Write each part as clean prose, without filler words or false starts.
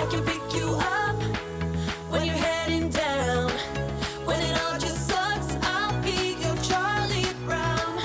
I can pick you up when you're heading down. When it all just sucks, I'll be your Charlie Brown.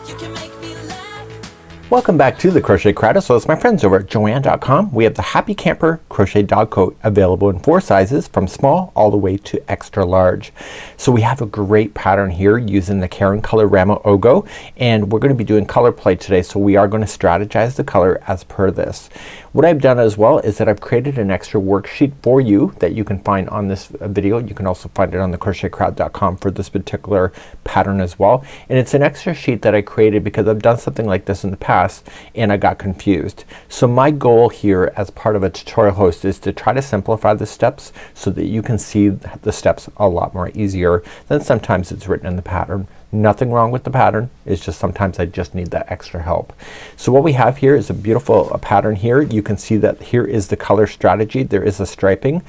You can make me laugh. Welcome back to the Crochet Crowd. So it's my friends over at Joann.com. We have the Happy Camper Crochet Dog Coat available in 4 sizes from small all the way to extra large. So we have a great pattern here using the Karen Colorama Ogo, and we're going to be doing color play today. So we are going to strategize the color as per this. What I've done as well is that I've created an extra worksheet for you that you can find on this video. You can also find it on the crochetcrowd.com for this particular pattern as well. And it's an extra sheet that I created because I've done something like this in the past and I got confused. So my goal here as part of a tutorial host is to try to simplify the steps so that you can see the steps a lot more easier than sometimes it's written in the pattern. Nothing wrong with the pattern, it's just sometimes I just need that extra help. So what we have here is a beautiful pattern here. You can see that here is the color strategy. There is a striping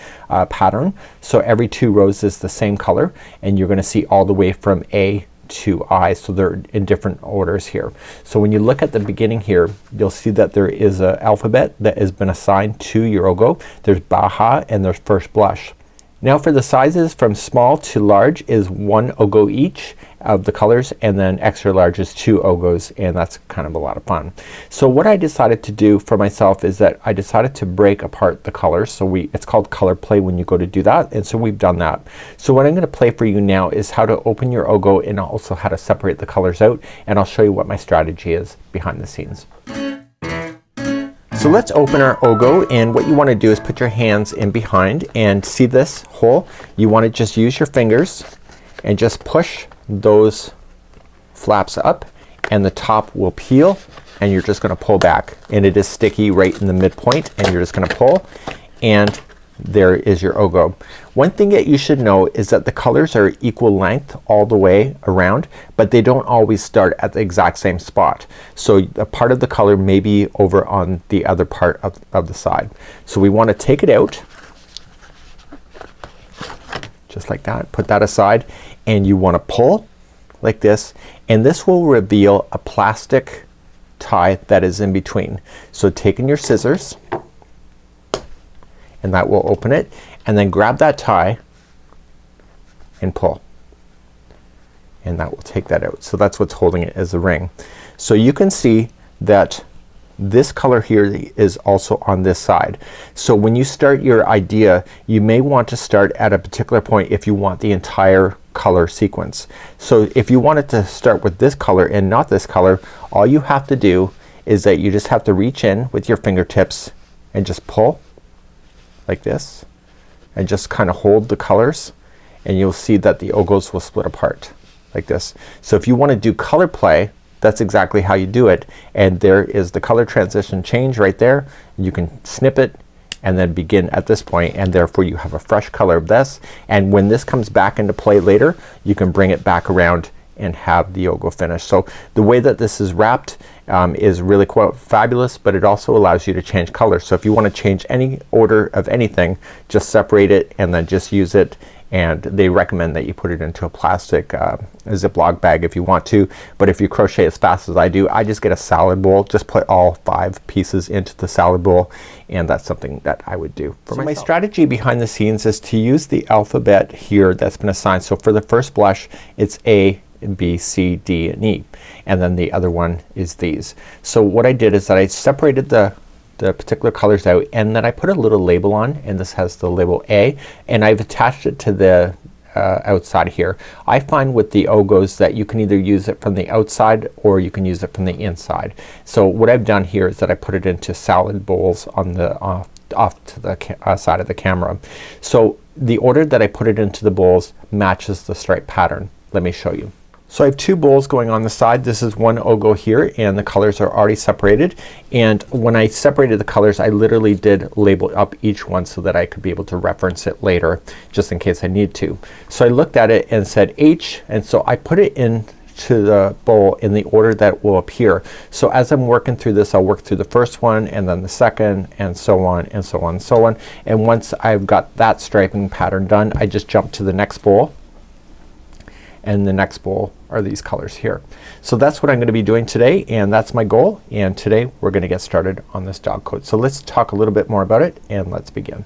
pattern. So every 2 rows is the same color, and you're gonna see all the way from A to I. So they're in different orders here. So when you look at the beginning here, you'll see that there is an alphabet that has been assigned to your Ogo. There's Baja and there's First Blush. Now for the sizes from small to large is 1 Ogo each of the colors, and then extra large is 2 Ogos, and that's kind of a lot of fun. So what I decided to do for myself is that I decided to break apart the colors. So it's called color play when you go to do that, and so we've done that. So what I'm gonna play for you now is how to open your Ogo and also how to separate the colors out, and I'll show you what my strategy is behind the scenes. So let's open our Ogo, and what you want to do is put your hands in behind and see this hole. You want to just use your fingers and just push those flaps up, and the top will peel, and you're just gonna pull back, and it is sticky right in the midpoint, and you're just gonna pull, and there is your Ogo. One thing that you should know is that the colors are equal length all the way around, but they don't always start at the exact same spot. So a part of the color may be over on the other part of the side. So we want to take it out just like that, put that aside, and you want to pull like this, and this will reveal a plastic tie that is in between. So taking your scissors, and that will open it, and then grab that tie and pull, and that will take that out. So that's what's holding it as a ring. So you can see that this color here is also on this side. So when you start your idea, you may want to start at a particular point if you want the entire color sequence. So if you wanted to start with this color and not this color, all you have to do is that you just have to reach in with your fingertips and just pull like this, and just kind of hold the colors, and you'll see that the Ogos will split apart like this. So if you want to do color play, that's exactly how you do it, and there is the color transition change right there. You can snip it and then begin at this point, and therefore you have a fresh color of this, and when this comes back into play later, you can bring it back around and have the Ogo finish. So the way that this is wrapped is really quite fabulous, but it also allows you to change colors. So if you want to change any order of anything, just separate it and then just use it, and they recommend that you put it into a plastic Ziploc bag if you want to, but if you crochet as fast as I do, I just get a salad bowl, just put all 5 pieces into the salad bowl, and that's something that I would do for myself. My strategy behind the scenes is to use the alphabet here that's been assigned. So for the first blush it's A, B, C, D, and E, and then the other one is these. So what I did is that I separated the particular colors out, and then I put a little label on, and this has the label A, and I've attached it to the outside here. I find with the Ogos that you can either use it from the outside or you can use it from the inside. So what I've done here is that I put it into salad bowls on the off to the side of the camera. So the order that I put it into the bowls matches the stripe pattern. Let me show you. So I have 2 bowls going on the side. This is one Ogo here, and the colors are already separated, and when I separated the colors I literally did label up each one so that I could be able to reference it later just in case I need to. So I looked at it and said H, and so I put it in to the bowl in the order that will appear. So as I'm working through this, I'll work through the first one and then the second, and so on and so on and so on, and once I've got that striping pattern done, I just jump to the next bowl, and the next bowl are these colors here. So that's what I'm gonna be doing today, and that's my goal, and today we're gonna get started on this dog coat. So let's talk a little bit more about it, and let's begin.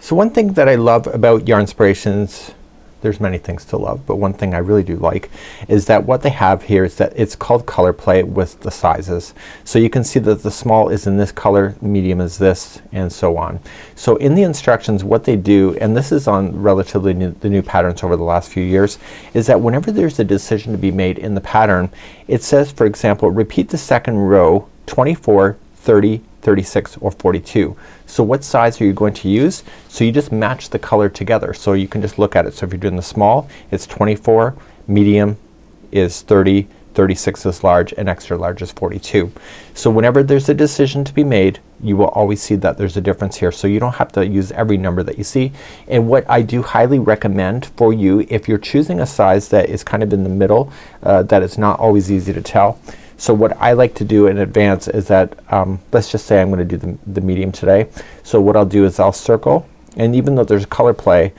So one thing that I love about Yarn Inspirations, there's many things to love, but one thing I really do like is that what they have here is that it's called color play with the sizes. So you can see that the small is in this color, medium is this, and so on. So in the instructions what they do, and this is on relatively the new patterns over the last few years, is that whenever there's a decision to be made in the pattern, it says, for example, repeat the second row 24, 30, 36, or 42. So what size are you going to use? So you just match the color together. So you can just look at it. So if you're doing the small, it's 24, medium is 30, 36 is large, and extra large is 42. So whenever there's a decision to be made, you will always see that there's a difference here. So you don't have to use every number that you see. And what I do highly recommend for you, if you're choosing a size that is kind of in the middle, that is not always easy to tell. So what I like to do in advance is that, let's just say I'm gonna do the medium today. So what I'll do is I'll circle, and even though there's color play,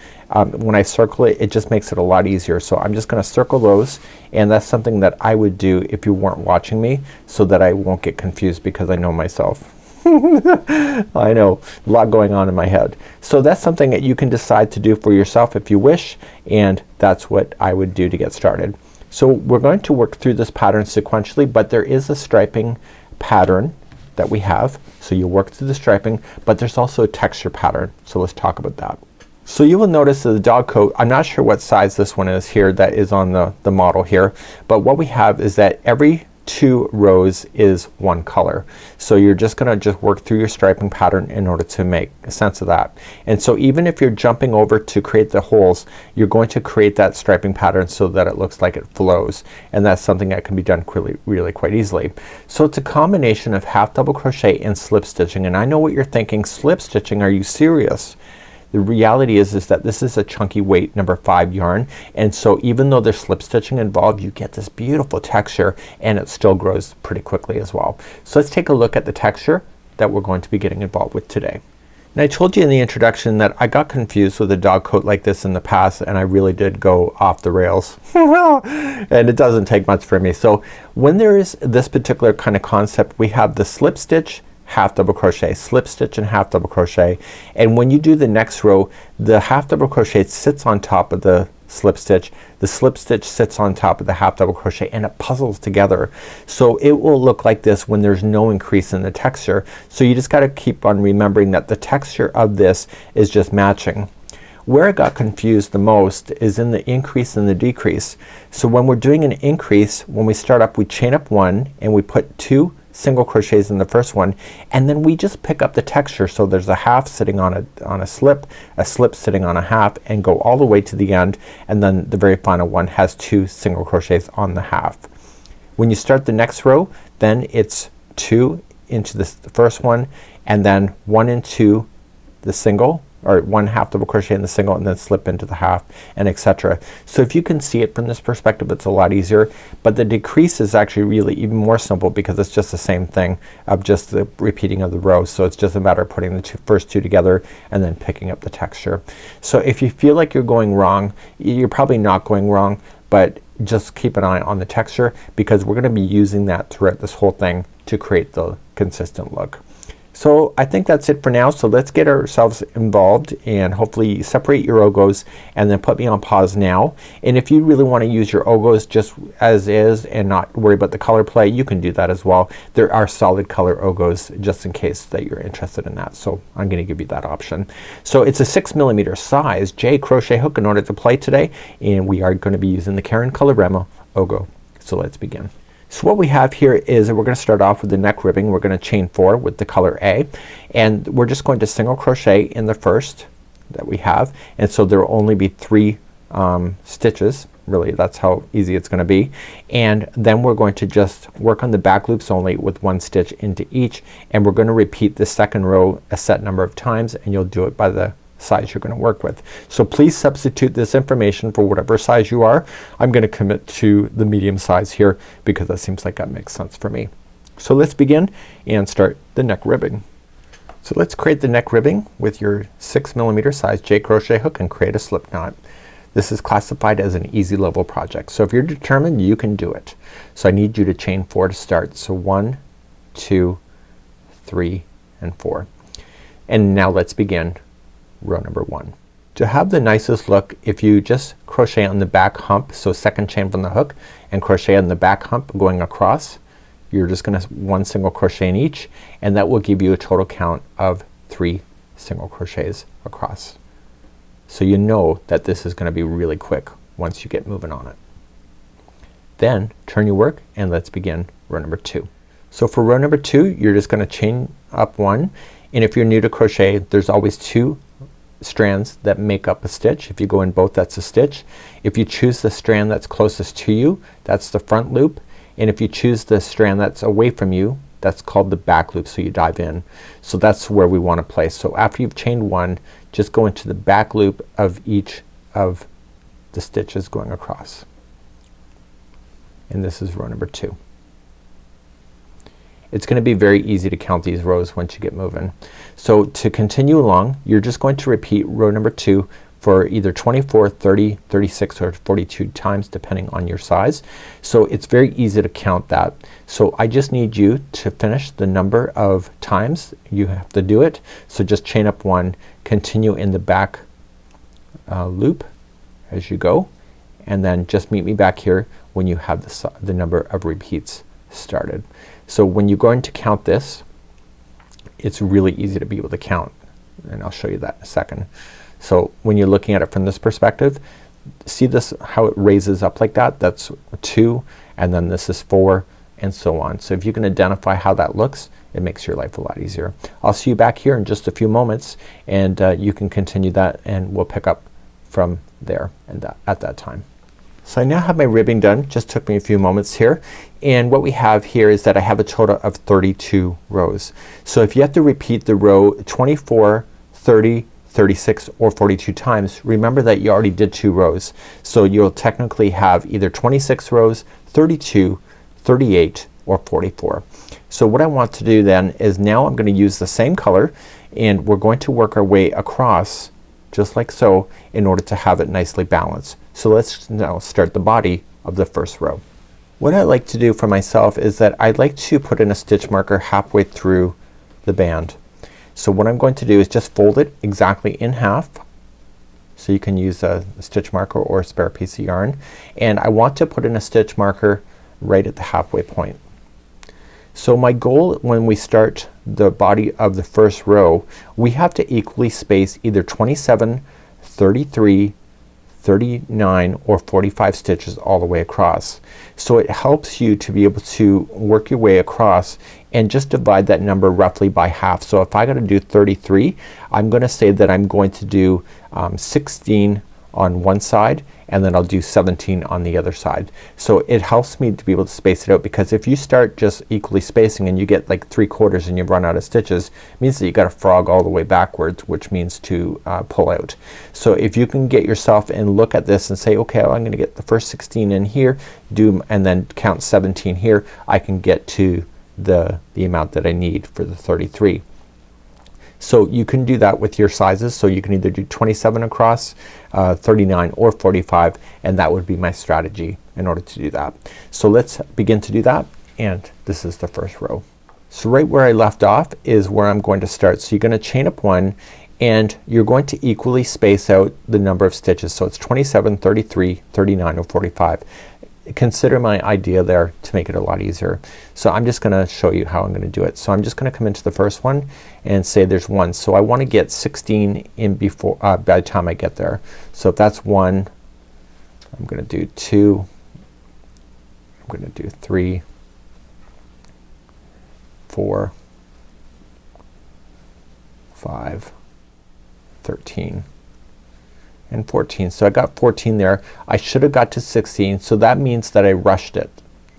when I circle it, it just makes it a lot easier. So I'm just gonna circle those, and that's something that I would do if you weren't watching me, so that I won't get confused, because I know myself. I know, a lot going on in my head. So that's something that you can decide to do for yourself if you wish, and that's what I would do to get started. So we're going to work through this pattern sequentially, but there is a striping pattern that we have. So you work through the striping, but there's also a texture pattern. So let's talk about that. So you will notice that the dog coat, I'm not sure what size this one is here that is on the model here, but what we have is that every 2 rows is one color. So you're just gonna work through your striping pattern in order to make sense of that. And so even if you're jumping over to create the holes, you're going to create that striping pattern so that it looks like it flows, and that's something that can be done really quite easily. So it's a combination of half double crochet and slip stitching, and I know what you're thinking, slip stitching, are you serious? The reality is that this is a chunky weight number 5 yarn, and so even though there's slip stitching involved, you get this beautiful texture, and it still grows pretty quickly as well. So let's take a look at the texture that we're going to be getting involved with today. And I told you in the introduction that I got confused with a dog coat like this in the past, and I really did go off the rails. And it doesn't take much for me. So when there is this particular kind of concept, we have the slip stitch, half double crochet, slip stitch, and half double crochet, and when you do the next row, the half double crochet sits on top of the slip stitch sits on top of the half double crochet, and it puzzles together. So it will look like this when there's no increase in the texture. So you just gotta keep on remembering that the texture of this is just matching. Where I got confused the most is in the increase and the decrease. So when we're doing an increase, when we start up, we chain up 1 and we put 2 single crochets in the first one, and then we just pick up the texture. So there's a half sitting on a slip sitting on a half, and go all the way to the end, and then the very final one has 2 single crochets on the half. When you start the next row, then it's 2 into the first one, and then 1 into the single, or 1 half double crochet in the single, and then slip into the half, and etc. So if you can see it from this perspective, it's a lot easier, but the decrease is actually really even more simple, because it's just the same thing of just the repeating of the rows. So it's just a matter of putting the first two together and then picking up the texture. So if you feel like you're going wrong, you're probably not going wrong, but just keep an eye on the texture, because we're gonna be using that throughout this whole thing to create the consistent look. So I think that's it for now. So let's get ourselves involved, and hopefully separate your ogos, and then put me on pause now. And if you really want to use your ogos just as is and not worry about the color play, you can do that as well. There are solid color ogos just in case that you're interested in that. So I'm gonna give you that option. So it's a 6mm size J crochet hook in order to play today, and we are going to be using the Karen Colorama ogo. So let's begin. So what we have here is we're gonna start off with the neck ribbing. We're gonna chain 4 with the color A, and we're just going to single crochet in the first that we have, and so there will only be 3 stitches. Really, that's how easy it's gonna be. And then we're going to just work on the back loops only with 1 stitch into each, and we're gonna repeat the second row a set number of times, and you'll do it by the size you're gonna work with. So please substitute this information for whatever size you are. I'm gonna commit to the medium size here, because that seems like that makes sense for me. So let's begin and start the neck ribbing. So let's create the neck ribbing with your 6mm size J crochet hook and create a slip knot. This is classified as an easy level project. So if you're determined, you can do it. So I need you to chain 4 to start. So 1, 2, 3, and 4. And now let's begin row number 1. To have the nicest look, if you just crochet on the back hump, so second chain from the hook and crochet on the back hump going across, you're just gonna one single crochet in each, and that will give you a total count of 3 single crochets across. So you know that this is gonna be really quick once you get moving on it. Then turn your work and let's begin row number 2. So for row number 2 you're just gonna chain up 1, and if you're new to crochet there's always 2 strands that make up a stitch. If you go in both, that's a stitch. If you choose the strand that's closest to you, that's the front loop, and if you choose the strand that's away from you, that's called the back loop, so you dive in. So that's where we want to place. So after you've chained 1, just go into the back loop of each of the stitches going across, and this is row number 2. It's gonna be very easy to count these rows once you get moving. So to continue along, you're just going to repeat row number 2 for either 24, 30, 36 or 42 times depending on your size. So it's very easy to count that. So I just need you to finish the number of times you have to do it. So just chain up 1, continue in the back loop as you go, and then just meet me back here when you have the number of repeats started. So when you're going to count this, it's really easy to be able to count, and I'll show you that in a second. So when you're looking at it from this perspective, see this, how it raises up like that? That's 2, and then this is 4, and so on. So if you can identify how that looks, it makes your life a lot easier. I'll see you back here in just a few moments, and you can continue that, and we'll pick up from there and at that time. So I now have my ribbing done. Just took me a few moments here, and what we have here is that I have a total of 32 rows. So if you have to repeat the row 24, 30, 36 or 42 times, remember that you already did 2 rows. So you'll technically have either 26 rows, 32, 38 or 44. So what I want to do then is now I'm gonna use the same color, and we're going to work our way across just like so in order to have it nicely balanced. So let's now start the body of the first row. What I like to do for myself is that I like to put in a stitch marker halfway through the band. So what I'm going to do is just fold it exactly in half. So you can use a stitch marker or a spare piece of yarn, and I want to put in a stitch marker right at the halfway point. So my goal when we start the body of the first row, we have to equally space either 27, 33, 39 or 45 stitches all the way across. So it helps you to be able to work your way across and just divide that number roughly by half. So if I gotta do 33, I'm gonna say that I'm going to do 16 on one side, and then I'll do 17 on the other side. So it helps me to be able to space it out, because if you start just equally spacing and you get like 3/4 and you run out of stitches, it means that you gotta frog all the way backwards, which means to pull out. So if you can get yourself and look at this and say, okay, well, I'm gonna get the first 16 in here, and then count 17 here, I can get to the amount that I need for the 33. So you can do that with your sizes. So you can either do 27 across, 39 or 45, and that would be my strategy in order to do that. So let's begin to do that, and this is the first row. So right where I left off is where I'm going to start. So you're gonna chain up 1, and you're going to equally space out the number of stitches. So it's 27, 33, 39 or 45. Consider my idea there to make it a lot easier. So I'm just gonna show you how I'm gonna do it. So I'm just gonna come into the first one and say there's 1. So I want to get 16 in before by the time I get there. So if that's 1, I'm gonna do 2, I'm gonna do 3, 4, 5, 13 and 14. So I got 14 there. I should have got to 16, so that means that I rushed it.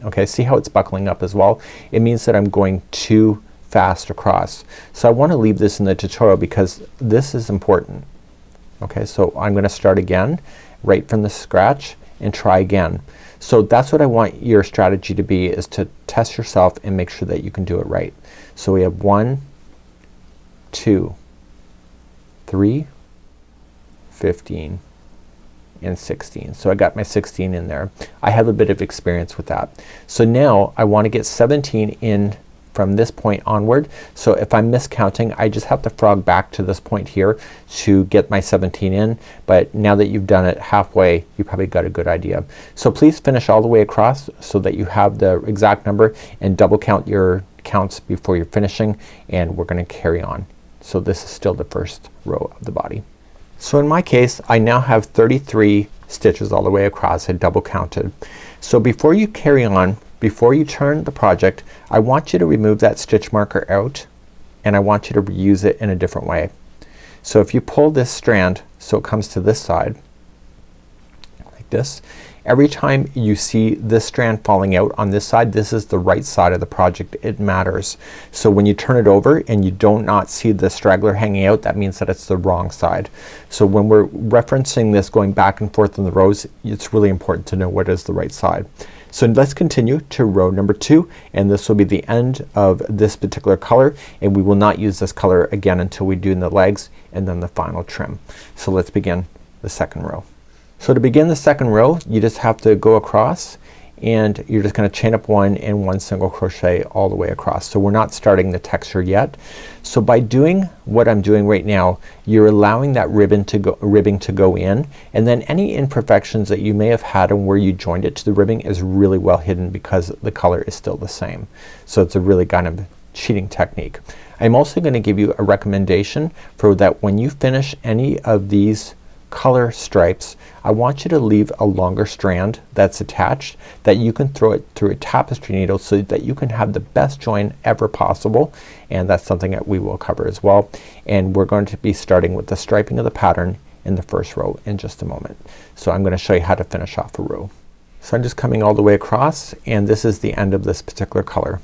Okay, see how it's buckling up as well? It means that I'm going too fast across. So I want to leave this in the tutorial because this is important. Okay, so I'm gonna start again right from the scratch and try again. So that's what I want your strategy to be, is to test yourself and make sure that you can do it right. So we have 1, 2, 3, 15 and 16. So I got my 16 in there. I have a bit of experience with that. So now I want to get 17 in from this point onward. So if I'm miscounting, I just have to frog back to this point here to get my 17 in, but now that you've done it halfway, you probably got a good idea. So please finish all the way across so that you have the exact number, and double count your counts before you're finishing, and we're gonna carry on. So this is still the first row of the body. So in my case, I now have 33 stitches all the way across. I double counted. So before you carry on, before you turn the project, I want you to remove that stitch marker out, and I want you to use it in a different way. So if you pull this strand so it comes to this side like this, every time you see this strand falling out on this side, this is the right side of the project. It matters. So when you turn it over and you do not see the straggler hanging out, that means that it's the wrong side. So when we're referencing this going back and forth in the rows, it's really important to know what is the right side. So let's continue to row number 2, and this will be the end of this particular color, and we will not use this color again until we do the legs and then the final trim. So let's begin the second row. So to begin the second row, you just have to go across, and you're just gonna chain up 1 and 1 single crochet all the way across. So we're not starting the texture yet. So by doing what I'm doing right now, you're allowing that ribbing to go in, and then any imperfections that you may have had and where you joined it to the ribbing is really well hidden because the color is still the same. So it's a really kind of cheating technique. I'm also gonna give you a recommendation for that when you finish any of these color stripes, I want you to leave a longer strand that's attached that you can throw it through a tapestry needle so that you can have the best join ever possible, and that's something that we will cover as well. And we're going to be starting with the striping of the pattern in the first row in just a moment. So I'm gonna show you how to finish off a row. So I'm just coming all the way across, and this is the end of this particular color.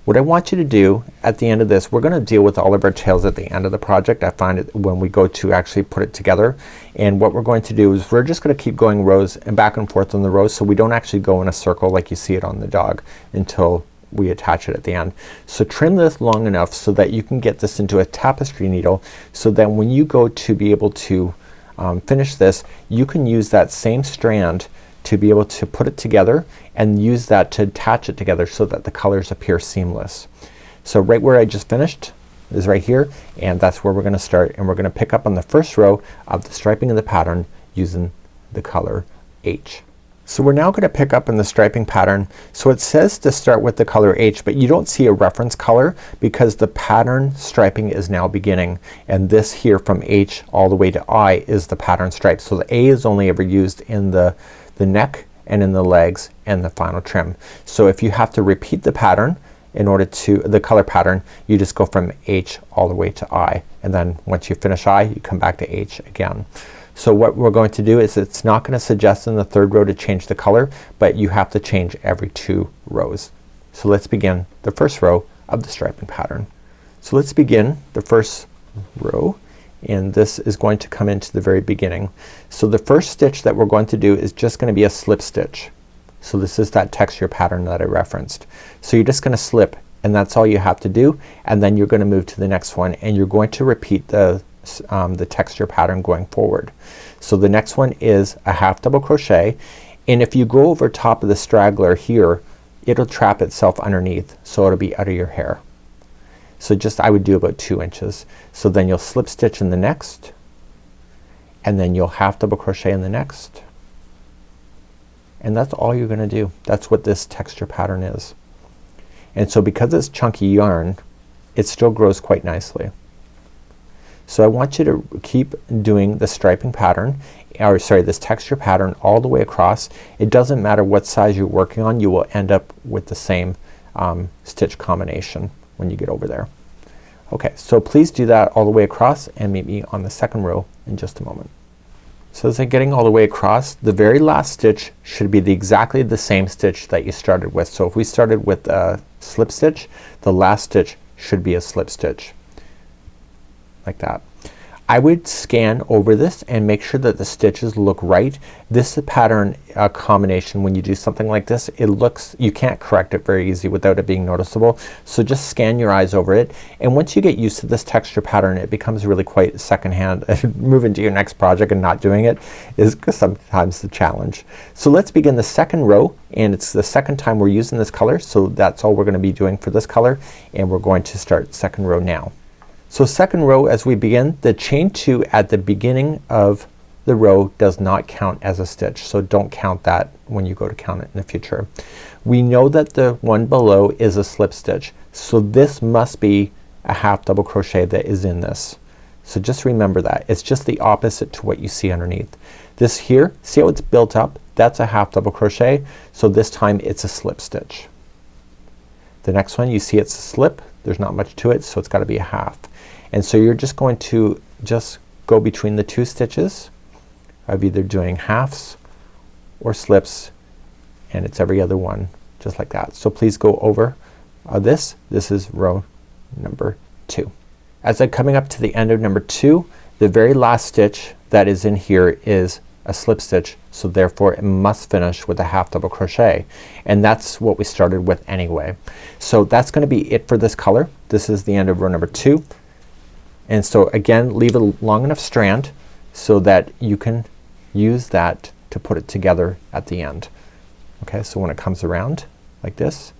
What I want you to do at the end of this, we're gonna deal with all of our tails at the end of the project. I find it when we go to actually put it together, and what we're going to do is we're just gonna keep going rows and back and forth on the rows, so we don't actually go in a circle like you see it on the dog until we attach it at the end. So trim this long enough so that you can get this into a tapestry needle, so that when you go to be able to finish this, you can use that same strand to be able to put it together and use that to attach it together so that the colors appear seamless. So right where I just finished is right here, and that's where we're gonna start, and we're gonna pick up on the first row of the striping of the pattern using the color H. So we're now gonna pick up in the striping pattern. So it says to start with the color H, but you don't see a reference color because the pattern striping is now beginning, and this here from H all the way to I is the pattern stripe. So the A is only ever used in the neck and in the legs and the final trim. So if you have to repeat the pattern in order to the color pattern, you just go from H all the way to I, and then once you finish I, you come back to H again. So what we're going to do is, it's not gonna suggest in the third row to change the color, but you have to change every 2 rows. So let's begin the first row of the striping pattern. So let's begin the first row, and this is going to come into the very beginning. So the first stitch that we're going to do is just gonna be a slip stitch. So this is that texture pattern that I referenced. So you're just gonna slip, and that's all you have to do, and then you're gonna move to the next one, and you're going to repeat the texture pattern going forward. So the next one is a half double crochet, and if you go over top of the straggler here, it'll trap itself underneath, so it'll be out of your hair. So just I would do about 2 inches. So then you'll slip stitch in the next, and then you'll half double crochet in the next, and that's all you're gonna do. That's what this texture pattern is. And so because it's chunky yarn, it still grows quite nicely. So I want you to keep doing the striping pattern, or sorry, this texture pattern all the way across. It doesn't matter what size you're working on, you will end up with the same stitch combination when you get over there. Okay, so please do that all the way across, and meet me on the second row in just a moment. So as I'm getting all the way across, the very last stitch should be exactly the same stitch that you started with. So if we started with a slip stitch, the last stitch should be a slip stitch like that. I would scan over this and make sure that the stitches look right. This pattern combination, when you do something like this, it looks, you can't correct it very easy without it being noticeable. So just scan your eyes over it, and once you get used to this texture pattern, it becomes really quite secondhand. Moving to your next project and not doing it is sometimes the challenge. So let's begin the second row, and it's the second time we're using this color, so that's all we're going to be doing for this color, and we're going to start second row now. So second row, as we begin, the chain 2 at the beginning of the row does not count as a stitch, so don't count that when you go to count it in the future. We know that the one below is a slip stitch, so this must be a half double crochet that is in this. So just remember that. It's just the opposite to what you see underneath. This here, see how it's built up? That's a half double crochet, so this time it's a slip stitch. The next one, you see it's a slip. There's not much to it, so it's gotta be a half. And so you're just going to just go between the two stitches of either doing halves or slips, and it's every other one just like that. So please go over this. This is row number 2. As I'm coming up to the end of number 2, the very last stitch that is in here is a slip stitch, so therefore it must finish with a half double crochet, and that's what we started with anyway. So that's gonna be it for this color. This is the end of row number 2. And so again, leave a long enough strand so that you can use that to put it together at the end. Okay, so when it comes around like this,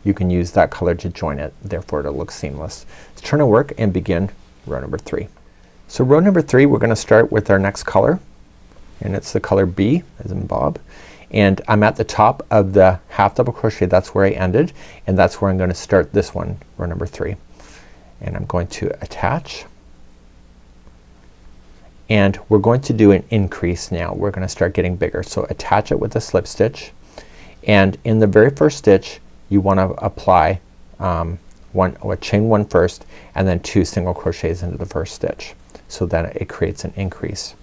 you can use that color to join it, therefore it'll look seamless. Let's turn our work and begin row number 3. So row number 3, we're gonna start with our next color, and it's the color B as in Bob, and I'm at the top of the half double crochet. That's where I ended, and that's where I'm gonna start this one, row number 3. And I'm going to attach, and we're going to do an increase now. We're gonna start getting bigger. So attach it with a slip stitch, and in the very first stitch you want to apply chain 1 first, and then 2 single crochets into the first stitch, so that it creates an increase.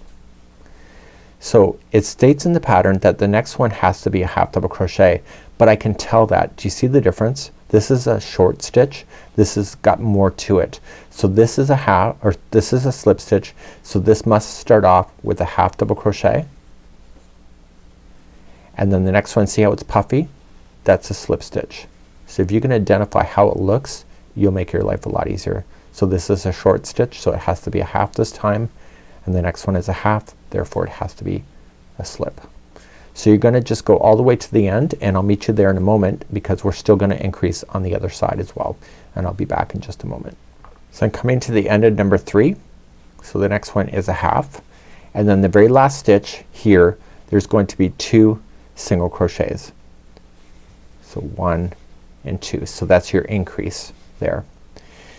So it states in the pattern that the next one has to be a half double crochet, but I can tell that. Do you see the difference? This is a short stitch. This has got more to it. So this is a half, or this is a slip stitch, so this must start off with a half double crochet, and then the next one, see how it's puffy? That's a slip stitch. So if you can identify how it looks, you'll make your life a lot easier. So this is a short stitch, so it has to be a half this time, and the next one is a half, therefore it has to be a slip. So you're gonna just go all the way to the end, and I'll meet you there in a moment because we're still gonna increase on the other side as well, and I'll be back in just a moment. So I'm coming to the end of number 3. So the next one is a half, and then the very last stitch here, there's going to be 2 single crochets. So 1 and 2. So that's your increase there.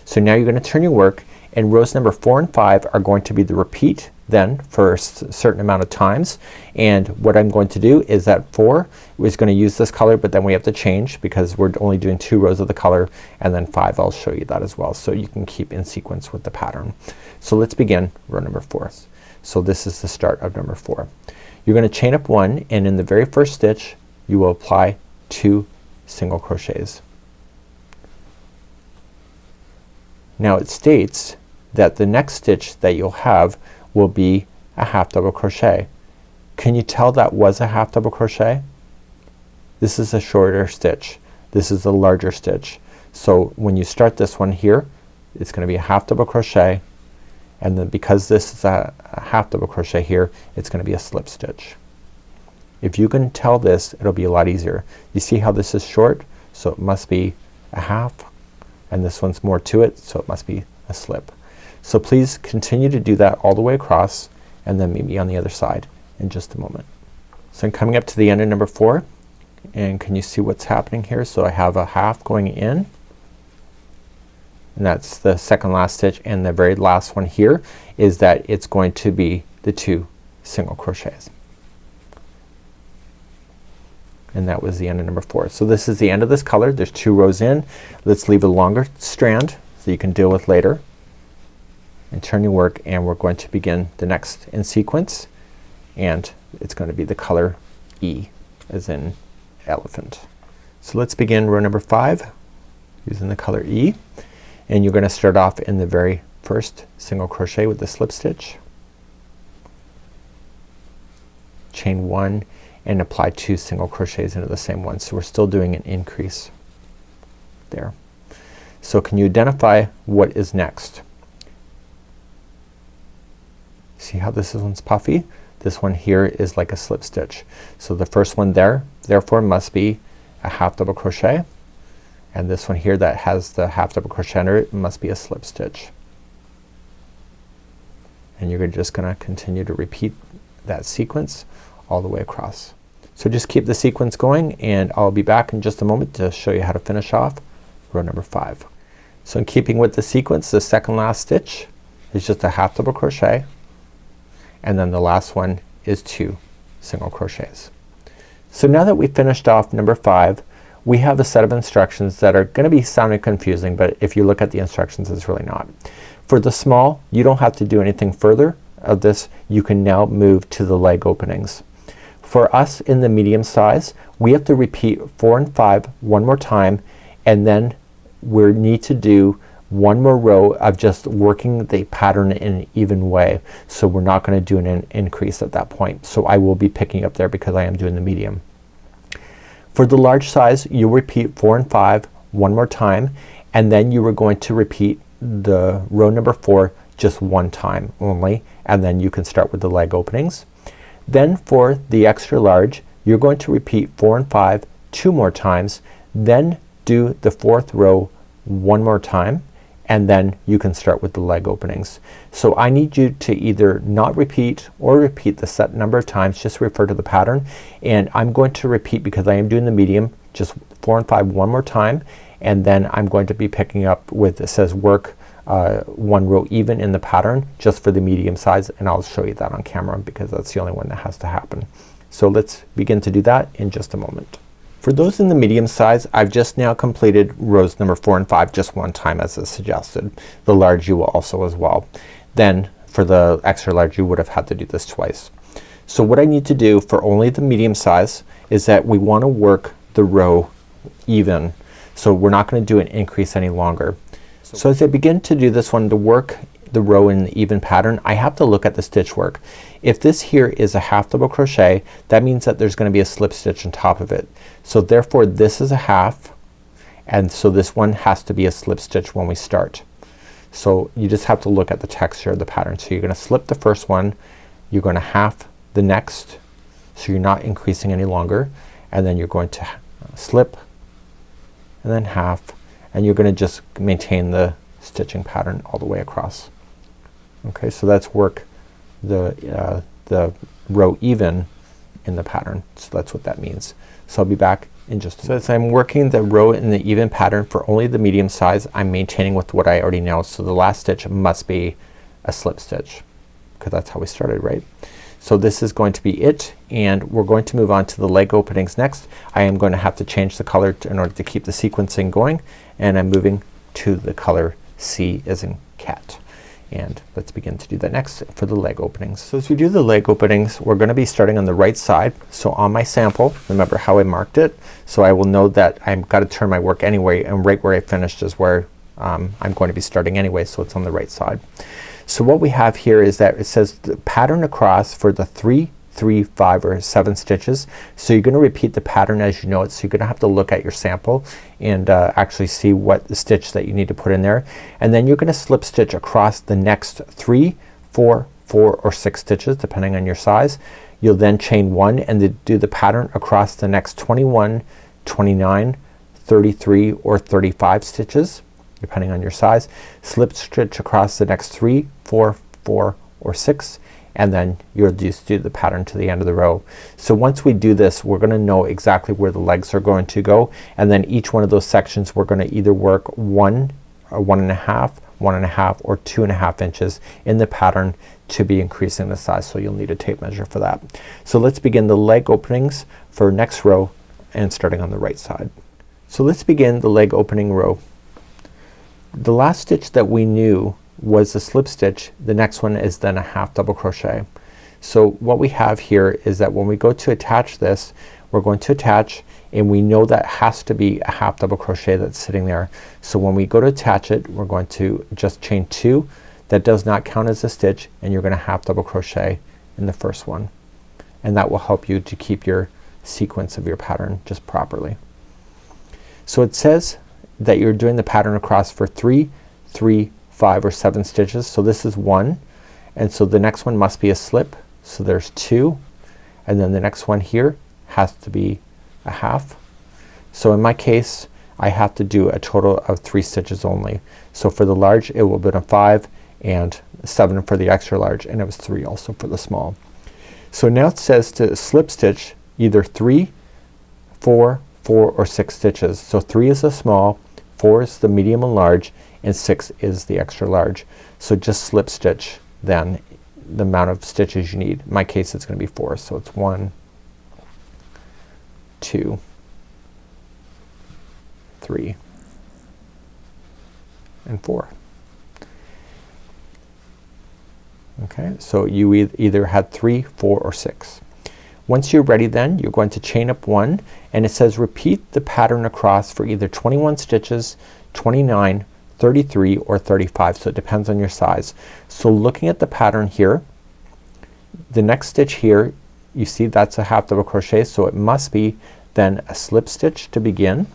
So now you're gonna turn your work, and rows number 4 and 5 are going to be the repeat then for a certain amount of times, and what I'm going to do is that 4 is gonna use this color, but then we have to change because we're only doing 2 rows of the color, and then 5 I'll show you that as well, so you can keep in sequence with the pattern. So let's begin row number 4. So this is the start of number 4. You're gonna chain up 1, and in the very first stitch you will apply 2 single crochets. Now it states that the next stitch that you'll have will be a half double crochet. Can you tell that was a half double crochet? This is a shorter stitch. This is a larger stitch. So when you start this one here, it's gonna be a half double crochet, and then because this is a half double crochet here, it's gonna be a slip stitch. If you can tell this, it'll be a lot easier. You see how this is short, so it must be a half, and this one's more to it, so it must be a slip. So please continue to do that all the way across, and then meet me on the other side in just a moment. So I'm coming up to the end of number 4, and can you see what's happening here? So I have a half going in, and that's the second last stitch, and the very last one here is that it's going to be the 2 single crochets. And that was the end of number 4. So this is the end of this color. There's 2 rows in. Let's leave a longer strand so you can deal with later, and turn your work, and we're going to begin the next in sequence, and it's going to be the color E as in elephant. So let's begin row number 5 using the color E, and you're gonna start off in the very first single crochet with the slip stitch, chain 1 and apply 2 single crochets into the same one. So we're still doing an increase there. So can you identify what is next? See how this one's puffy? This one here is like a slip stitch. So the first one there therefore must be a half double crochet, and this one here that has the half double crochet under it must be a slip stitch. And you're just gonna continue to repeat that sequence all the way across. So just keep the sequence going and I'll be back in just a moment to show you how to finish off row number 5. So in keeping with the sequence, the second last stitch is just a half double crochet, and then the last one is 2 single crochets. So now that we finished off number 5, we have a set of instructions that are gonna be sounding confusing, but if you look at the instructions it's really not. For the small, you don't have to do anything further of this. You can now move to the leg openings. For us in the medium size, we have to repeat 4 and 5 one more time, and then we need to do one more row of just working the pattern in an even way. So we're not gonna do an increase at that point. So I will be picking up there because I am doing the medium. For the large size, you repeat 4 and 5 one more time, and then you are going to repeat the row number 4 just one time only, and then you can start with the leg openings. Then for the extra large, you're going to repeat 4 and 5 2 more times, then do the 4th row one more time, and then you can start with the leg openings. So I need you to either not repeat or repeat the set number of times. Just refer to the pattern, and I'm going to repeat because I am doing the medium, just 4 and 5 one more time, and then I'm going to be picking up with, it says work one row even in the pattern just for the medium size, and I'll show you that on camera because that's the only one that has to happen. So let's begin to do that in just a moment. For those in the medium size, I've just now completed rows number 4 and 5 just one time as is suggested. The large you will also as well. Then for the extra large you would have had to do this twice. So what I need to do for only the medium size is that we want to work the row even. So we're not gonna do an increase any longer. So as I begin to do this one, to work the row in the even pattern, I have to look at the stitch work. If this here is a half double crochet, that means that there's gonna be a slip stitch on top of it. So therefore this is a half, and so this one has to be a slip stitch when we start. So you just have to look at the texture of the pattern. So you're gonna slip the first one, you're gonna half the next, so you're not increasing any longer, and then you're going to slip and then half, and you're gonna just maintain the stitching pattern all the way across. Okay, so that's work the row even in the pattern. So that's what that means. So I'll be back in just a minute. So as I'm working the row in the even pattern for only the medium size, I'm maintaining with what I already know. So the last stitch must be a slip stitch because that's how we started, right? So this is going to be it, and we're going to move on to the leg openings next. I am going to have to change the color in order to keep the sequencing going, and I'm moving to the color C as in cat. And let's begin to do that next for the leg openings. So as we do the leg openings, we're gonna be starting on the right side. So on my sample, remember how I marked it, so I will know that I've got to turn my work anyway, and right where I finished is where I'm going to be starting anyway, so it's on the right side. So what we have here is that it says the pattern across for the 3, 3, 5 or 7 stitches. So you're gonna repeat the pattern as you know it. So you're gonna have to look at your sample and actually see what the stitch that you need to put in there, and then you're gonna slip stitch across the next 3, 4, 4 or 6 stitches depending on your size. You'll then chain 1 and do the pattern across the next 21, 29, 33 or 35 stitches depending on your size. Slip stitch across the next 3, 4, 4 or 6, and then you'll just do the pattern to the end of the row. So once we do this, we're gonna know exactly where the legs are going to go, and then each one of those sections we're gonna either work 1 or 1.5, 1.5 or 2.5 inches in the pattern to be increasing the size. So you'll need a tape measure for that. So let's begin the leg openings for next row and starting on the right side. So let's begin the leg opening row. The last stitch that we knew was a slip stitch. The next one is then a half double crochet. So what we have here is that when we go to attach this, we're going to attach, and we know that has to be a half double crochet that's sitting there. So when we go to attach it, we're going to just chain 2. that does not count as a stitch, and you're gonna half double crochet in the first one, and that will help you to keep your sequence of your pattern just properly. So it says that you're doing the pattern across for 3, 3, 5 or 7 stitches. So this is 1, and so the next one must be a slip, so there's 2, and then the next one here has to be a half. So in my case I have to do a total of 3 stitches only. So for the large it will be a 5 and 7 for the extra large, and it was 3 also for the small. So now it says to slip stitch either 3, 4, 4 or 6 stitches. So 3 is the small, 4 is the medium and large, and 6 is the extra large. So just slip stitch then the amount of stitches you need. In my case it's gonna be 4, so it's 1, 2, 3 and 4. Okay, so you either had 3, 4 or 6. Once you're ready, then you're going to chain up 1, and it says repeat the pattern across for either 21 stitches, 29, 33 or 35. So it depends on your size. So looking at the pattern here, the next stitch here, you see that's a half double crochet, so it must be then a slip stitch to begin,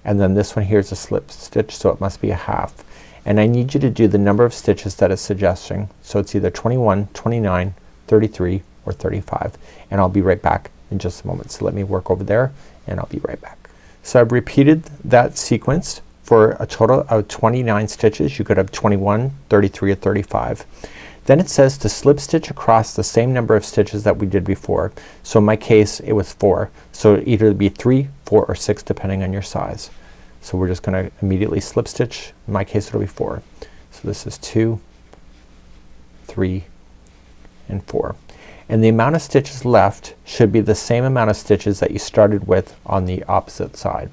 and then this one here is a slip stitch, so it must be a half. And I need you to do the number of stitches that it's suggesting. So it's either 21, 29, 33 or 35, and I'll be right back in just a moment. So let me work over there and I'll be right back. So I've repeated that sequence for a total of 29 stitches. You could have 21, 33 or 35. Then it says to slip stitch across the same number of stitches that we did before. So in my case it was 4. So it'd either be 3, 4 or 6 depending on your size. So we're just gonna immediately slip stitch. In my case it'll be 4. So this is 2, 3 and 4. And the amount of stitches left should be the same amount of stitches that you started with on the opposite side.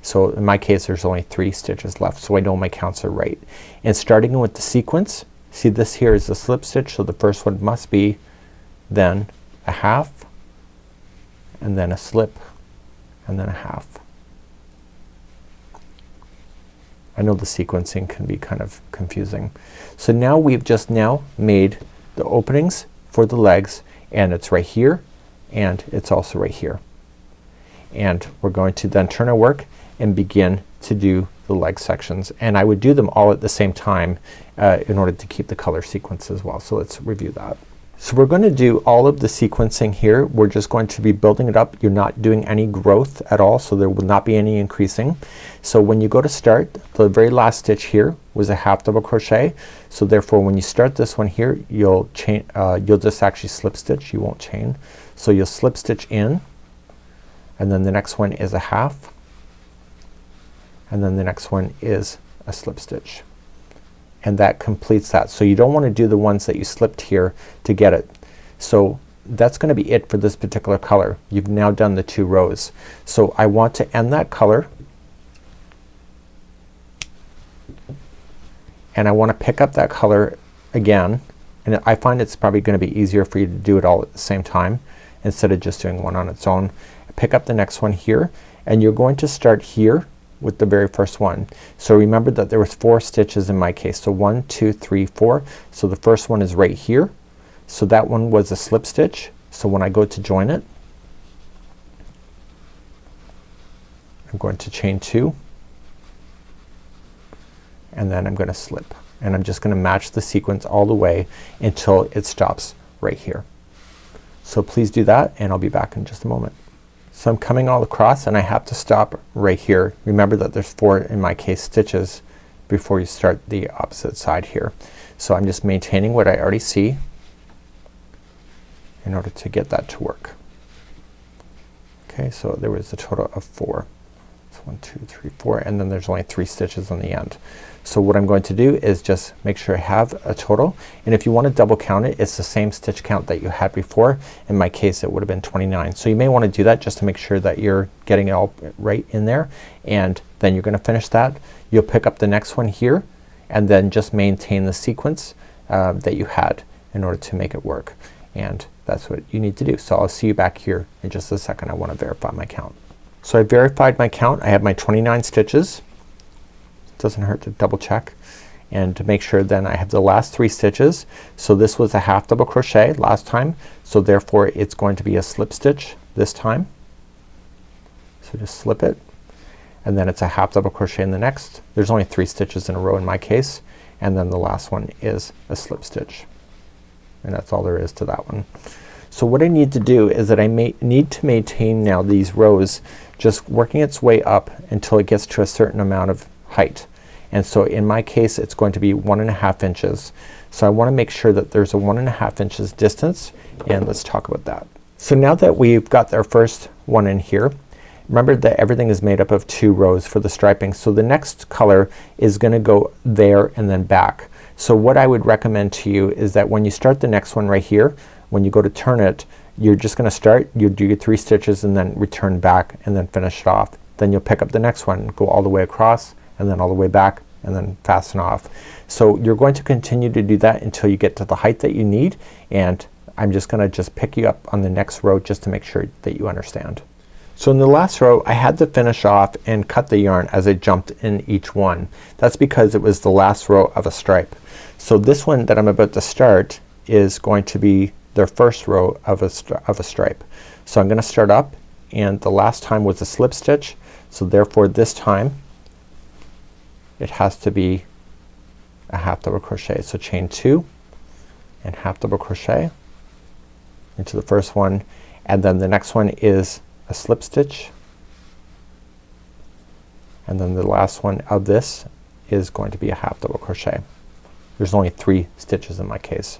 So in my case there's only 3 stitches left, so I know my counts are right. And starting with the sequence, see this here is the slip stitch, so the first one must be then a half and then a slip and then a half. I know the sequencing can be kind of confusing. So now we've just now made the openings for the legs, and it's right here and it's also right here. And we're going to then turn our work and begin to do the leg sections, and I would do them all at the same time in order to keep the color sequence as well. So let's review that. So we're going to do all of the sequencing here. We're just going to be building it up. You're not doing any growth at all, so there will not be any increasing. So when you go to start, the very last stitch here was a half double crochet. So therefore when you start this one here, you'll chain, you'll just actually slip stitch, you won't chain. So you'll slip stitch in, and then the next one is a half, and then the next one is a slip stitch, and that completes that. So you don't want to do the ones that you slipped here to get it. So that's gonna be it for this particular color. You've now done the 2 rows. So I want to end that color, and I want to pick up that color again, and I find it's probably gonna be easier for you to do it all at the same time instead of just doing one on its own. Pick up the next one here, and you're going to start here with the very first one. So remember that there was 4 stitches in my case. So 1, 2, 3, 4. So the first one is right here. So that one was a slip stitch. So when I go to join it, I'm going to chain 2, and then I'm gonna slip, and I'm just gonna match the sequence all the way until it stops right here. So please do that, and I'll be back in just a moment. So I'm coming all across, and I have to stop right here. Remember that there's 4 in my case stitches before you start the opposite side here. So I'm just maintaining what I already see in order to get that to work. Okay, so there was a total of 4. So 1, 2, 3, 4, and then there's only 3 stitches on the end. So what I'm going to do is just make sure I have a total, and if you want to double count it, it's the same stitch count that you had before. In my case it would have been 29. So you may want to do that just to make sure that you're getting it all right in there, and then you're gonna finish that. You'll pick up the next one here, and then just maintain the sequence that you had in order to make it work, and that's what you need to do. So I'll see you back here in just a second. I want to verify my count. So I verified my count. I have my 29 stitches. Doesn't hurt to double check, and to make sure then I have the last 3 stitches. So this was a half double crochet last time, so therefore it's going to be a slip stitch this time. So just slip it, and then it's a half double crochet in the next. There's only 3 stitches in a row in my case, and then the last one is a slip stitch, and that's all there is to that one. So what I need to do is that I need to maintain now these rows just working its way up until it gets to a certain amount of height. And so in my case it's going to be 1.5 inches. So I want to make sure that there's a 1.5 inches distance, and let's talk about that. So now that we've got our first one in here, remember that everything is made up of 2 rows for the striping. So the next color is gonna go there and then back. So what I would recommend to you is that when you start the next one right here, when you go to turn it, you're just gonna start, you do your 3 stitches and then return back and then finish it off. Then you'll pick up the next one, go all the way across and then all the way back and then fasten off. So you're going to continue to do that until you get to the height that you need, and I'm just gonna pick you up on the next row just to make sure that you understand. So in the last row I had to finish off and cut the yarn as I jumped in each one. That's because it was the last row of a stripe. So this one that I'm about to start is going to be their first row of a stripe. So I'm gonna start up, and the last time was a slip stitch, so therefore this time it has to be a half double crochet. So chain 2 and half double crochet into the first one, and then the next one is a slip stitch, and then the last one of this is going to be a half double crochet. There's only 3 stitches in my case.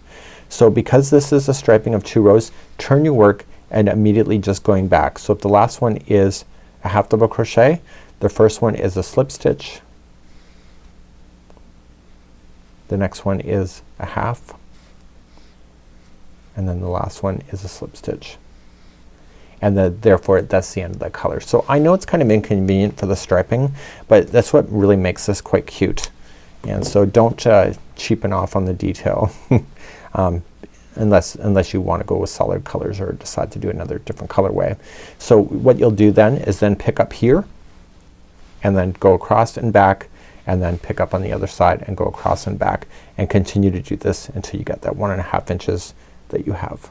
So because this is a striping of 2 rows, turn your work and immediately just going back. So if the last one is a half double crochet, the first one is a slip stitch, the next one is a half, and then the last one is a slip stitch. And then therefore that's the end of that color. So I know it's kind of inconvenient for the striping, but that's what really makes this quite cute. And so don't cheapen off on the detail unless you want to go with solid colors or decide to do another different colorway. So what you'll do then is then pick up here and then go across and back, and then pick up on the other side and go across and back, and continue to do this until you get that 1.5 inches that you have.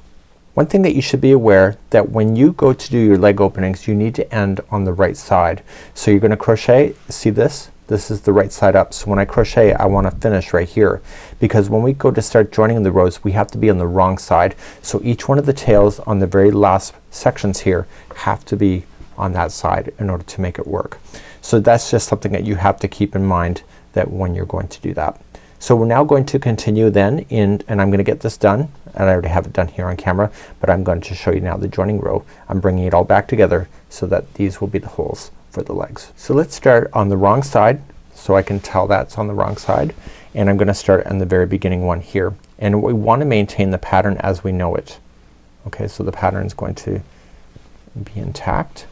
One thing that you should be aware that when you go to do your leg openings, you need to end on the right side. So you're gonna crochet, see this? This is the right side up. So when I crochet I want to finish right here, because when we go to start joining the rows we have to be on the wrong side. So each one of the tails on the very last sections here have to be on that side in order to make it work. So that's just something that you have to keep in mind that when you're going to do that. So we're now going to continue then and I'm gonna get this done, and I already have it done here on camera, but I'm going to show you now the joining row. I'm bringing it all back together so that these will be the holes for the legs. So let's start on the wrong side, so I can tell that's on the wrong side, and I'm gonna start on the very beginning one here, and we want to maintain the pattern as we know it. Okay, so the pattern is going to be intact,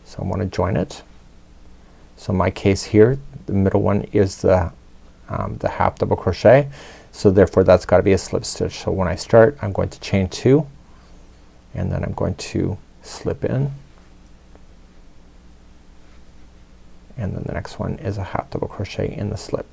so I want to join it. So in my case here the middle one is the half double crochet, so therefore that's got to be a slip stitch. So when I start I'm going to chain 2 and then I'm going to slip in, and then the next one is a half double crochet in the slip.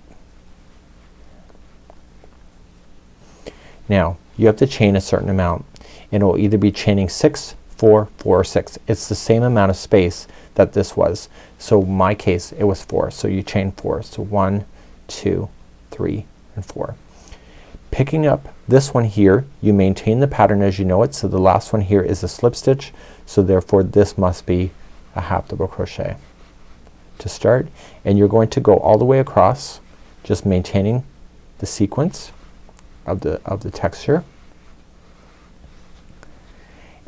Now you have to chain a certain amount, and it will either be chaining 6, 4, 4 or 6. It's the same amount of space that this was. So in my case it was 4, so you chain 4. So 1, 2, 3 and 4. Picking up this one here, you maintain the pattern as you know it. So the last one here is a slip stitch, so therefore this must be a half double crochet to start, and you're going to go all the way across, just maintaining the sequence of the texture.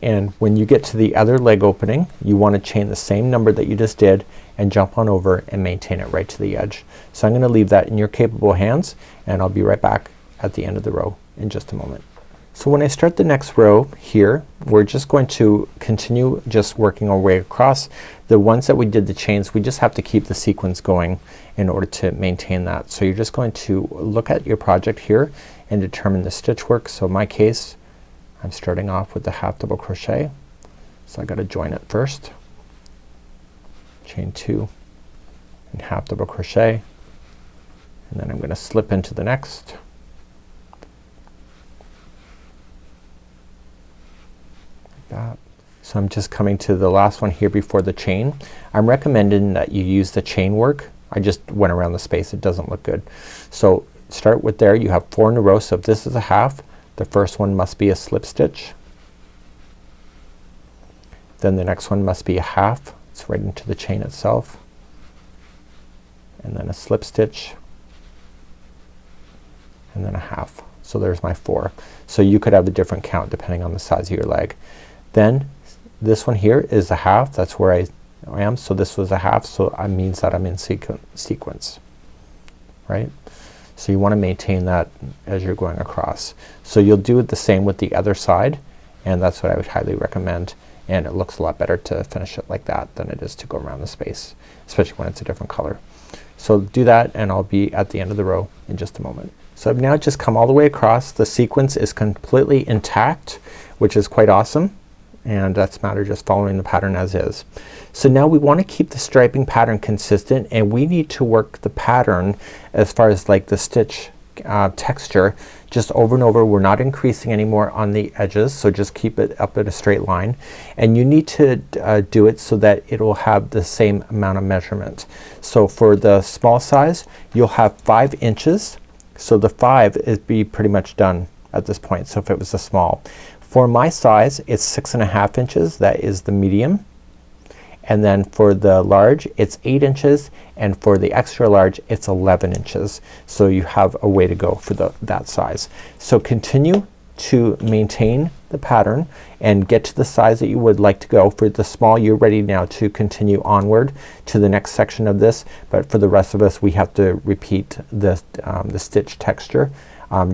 And when you get to the other leg opening you want to chain the same number that you just did and jump on over and maintain it right to the edge. So I'm gonna leave that in your capable hands, and I'll be right back at the end of the row in just a moment. So when I start the next row here we're just going to continue just working our way across. The ones that we did the chains, we just have to keep the sequence going in order to maintain that. So you're just going to look at your project here and determine the stitch work. So in my case I'm starting off with the half double crochet, so I gotta join it first, chain 2 and half double crochet, and then I'm gonna slip into the next. Like that. So I'm just coming to the last one here before the chain. I'm recommending that you use the chain work. I just went around the space, it doesn't look good. So start with there, you have 4 in a row, so if this is a half, the first one must be a slip stitch. Then the next one must be a half. It's right into the chain itself. And then a slip stitch. And then a half. So there's my 4. So you could have a different count depending on the size of your leg. Then this one here is a half. That's where I am. So this was a half, so it means that I'm in sequence. Right? So you want to maintain that as you're going across. So you'll do it the same with the other side, and that's what I would highly recommend. And it looks a lot better to finish it like that than it is to go around the space, especially when it's a different color. So do that, and I'll be at the end of the row in just a moment. So I've now just come all the way across. The sequence is completely intact, which is quite awesome, and that's a matter of just following the pattern as is. So now we want to keep the striping pattern consistent, and we need to work the pattern as far as like the stitch texture just over and over. We're not increasing anymore on the edges, so just keep it up in a straight line, and you need to do it so that it will have the same amount of measurement. So for the small size you'll have 5 inches, so the 5 is be pretty much done at this point. So if it was a small, for my size it's 6.5 inches, that is the medium, and then for the large it's 8 inches, and for the extra large it's 11 inches. So you have a way to go for that size. So continue to maintain the pattern and get to the size that you would like to go. For the small you're ready now to continue onward to the next section of this, but for the rest of us we have to repeat the stitch texture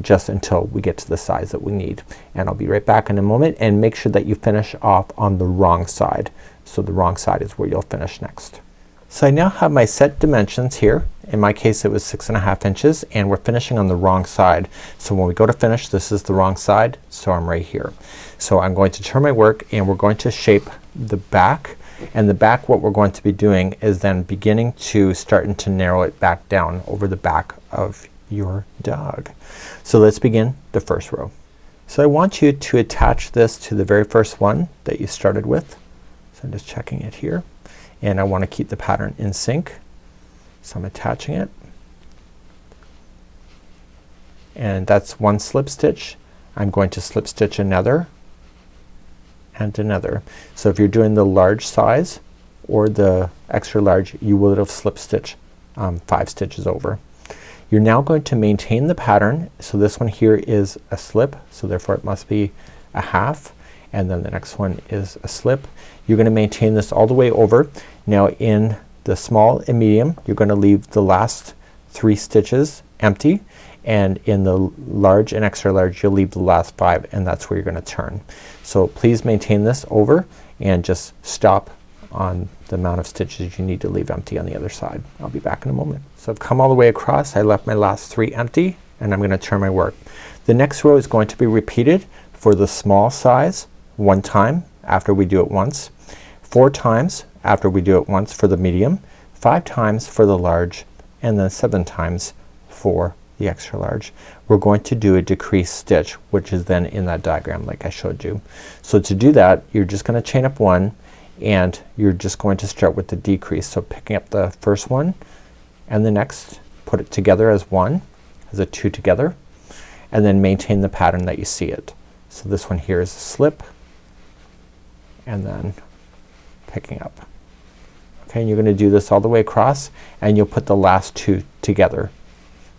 just until we get to the size that we need. And I'll be right back in a moment, and make sure that you finish off on the wrong side. So the wrong side is where you'll finish next. So I now have my set dimensions here. In my case it was 6.5 inches, and we're finishing on the wrong side. So when we go to finish, this is the wrong side, so I'm right here. So I'm going to turn my work, and we're going to shape the back, and the back what we're going to be doing is then beginning to starting to narrow it back down over the back of your dog. So let's begin the first row. So I want you to attach this to the very first one that you started with. So I'm just checking it here, and I want to keep the pattern in sync. So I'm attaching it, and that's one slip stitch. I'm going to slip stitch another and another. So if you're doing the large size or the extra large, you would have slip stitched 5 stitches over. You're now going to maintain the pattern. So this one here is a slip, so therefore it must be a half, and then the next one is a slip. You're going to maintain this all the way over. Now in the small and medium you're going to leave the last 3 stitches empty, and in the large and extra large you'll leave the last 5, and that's where you're going to turn. So please maintain this over and just stop on the amount of stitches you need to leave empty on the other side. I'll be back in a moment. So I've come all the way across. I left my last 3 empty, and I'm going to turn my work. The next row is going to be repeated for the small size 1 time after we do it once, 4 times after we do it once for the medium, 5 times for the large, and then 7 times for the extra large. We're going to do a decreased stitch, which is then in that diagram like I showed you. So to do that you're just going to chain up 1, and you're just going to start with the decrease. So picking up the first one and the next, put it together as 1, as a 2 together, and then maintain the pattern that you see it. So this one here is a slip, and then picking up. Okay, and you're going to do this all the way across, and you'll put the last 2 together.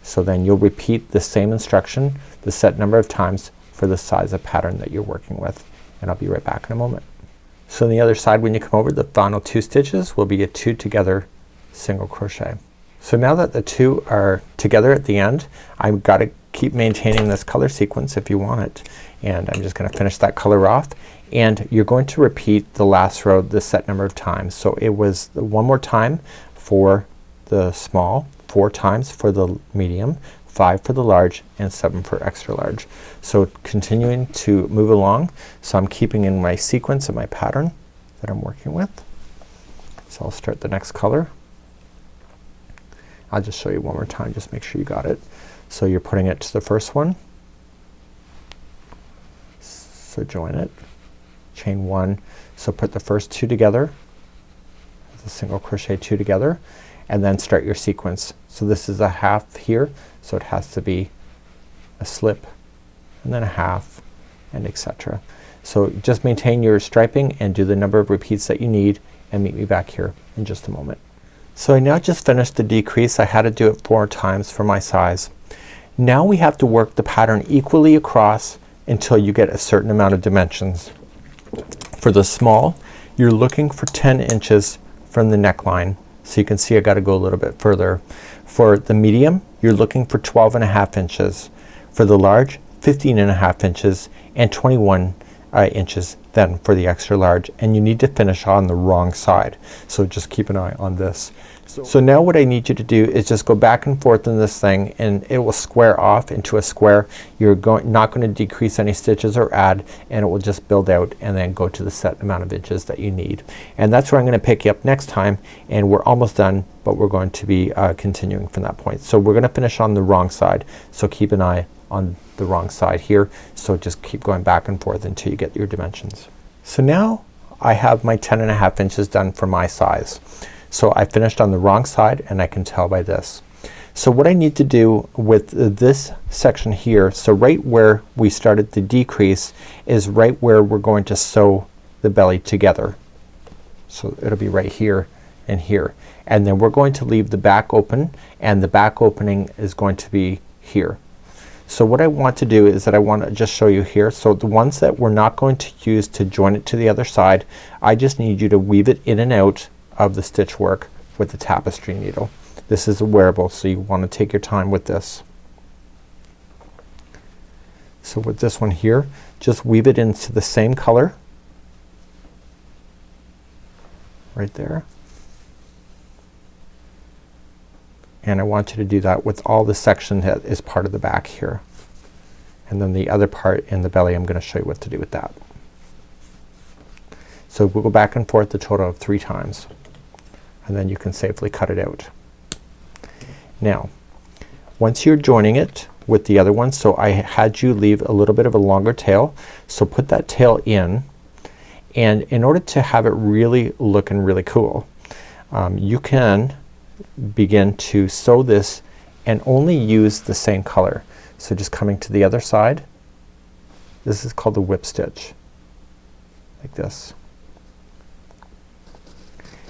So then you'll repeat the same instruction the set number of times for the size of pattern that you're working with, and I'll be right back in a moment. So on the other side when you come over, the final 2 stitches will be a 2 together single crochet. So now that the 2 are together at the end, I've got to keep maintaining this color sequence if you want it, and I'm just going to finish that color off, and you're going to repeat the last row the set number of times. So it was 1 more time for the small, 4 times for the medium, 5 for the large, and 7 for extra large. So continuing to move along. So I'm keeping in my sequence of my pattern that I'm working with. So I'll start the next color. I'll just show you one more time, just make sure you got it. So you're putting it to the first one, so join it, chain 1, so put the first 2 together, the single crochet 2 together, and then start your sequence. So this is a half here, so it has to be a slip and then a half, and etc. So just maintain your striping and do the number of repeats that you need, and meet me back here in just a moment. So I now just finished the decrease. I had to do it 4 times for my size. Now we have to work the pattern equally across until you get a certain amount of dimensions. For the small, you're looking for 10 inches from the neckline. So you can see I got to go a little bit further. For the medium, you're looking for 12.5 inches. For the large, 15.5 inches, and 21 inches then for the extra large, and you need to finish on the wrong side. So just keep an eye on this. So now what I need you to do is just go back and forth in this thing, and it will square off into a square. You're not going to decrease any stitches or add, and it will just build out and then go to the set amount of inches that you need. And that's where I'm going to pick you up next time, and we're almost done, but we're going to be continuing from that point. So we're going to finish on the wrong side, so keep an eye on the wrong side here. So just keep going back and forth until you get your dimensions. So now I have my 10.5 inches done for my size. So I finished on the wrong side, and I can tell by this. So what I need to do with this section here, so right where we started the decrease is right where we're going to sew the belly together. So it'll be right here and here, and then we're going to leave the back open, and the back opening is going to be here. So what I want to do is that I want to just show you here. So the ones that we're not going to use to join it to the other side, I just need you to weave it in and out of the stitch work with the tapestry needle. This is a wearable, so you want to take your time with this. So with this one here, just weave it into the same color right there, and I want you to do that with all the section that is part of the back here, and then the other part in the belly I'm going to show you what to do with that. So we'll go back and forth a total of 3 times, and then you can safely cut it out. Now once you're joining it with the other one, so I had you leave a little bit of a longer tail, so put that tail in, and in order to have it really looking really cool, you can begin to sew this and only use the same color. So just coming to the other side, this is called the whip stitch, like this.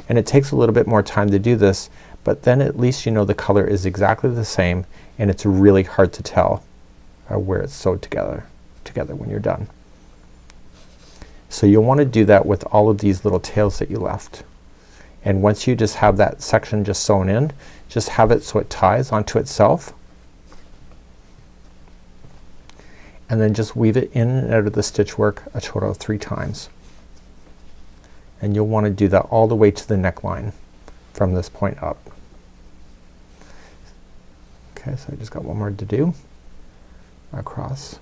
And it takes a little bit more time to do this, but then at least you know the color is exactly the same, and it's really hard to tell where it's sewed together when you're done. So you'll want to do that with all of these little tails that you left. And once you just have that section just sewn in, just have it so it ties onto itself, and then just weave it in and out of the stitch work a total of 3 times. And you'll want to do that all the way to the neckline from this point up. Okay, so I just got one more to do across.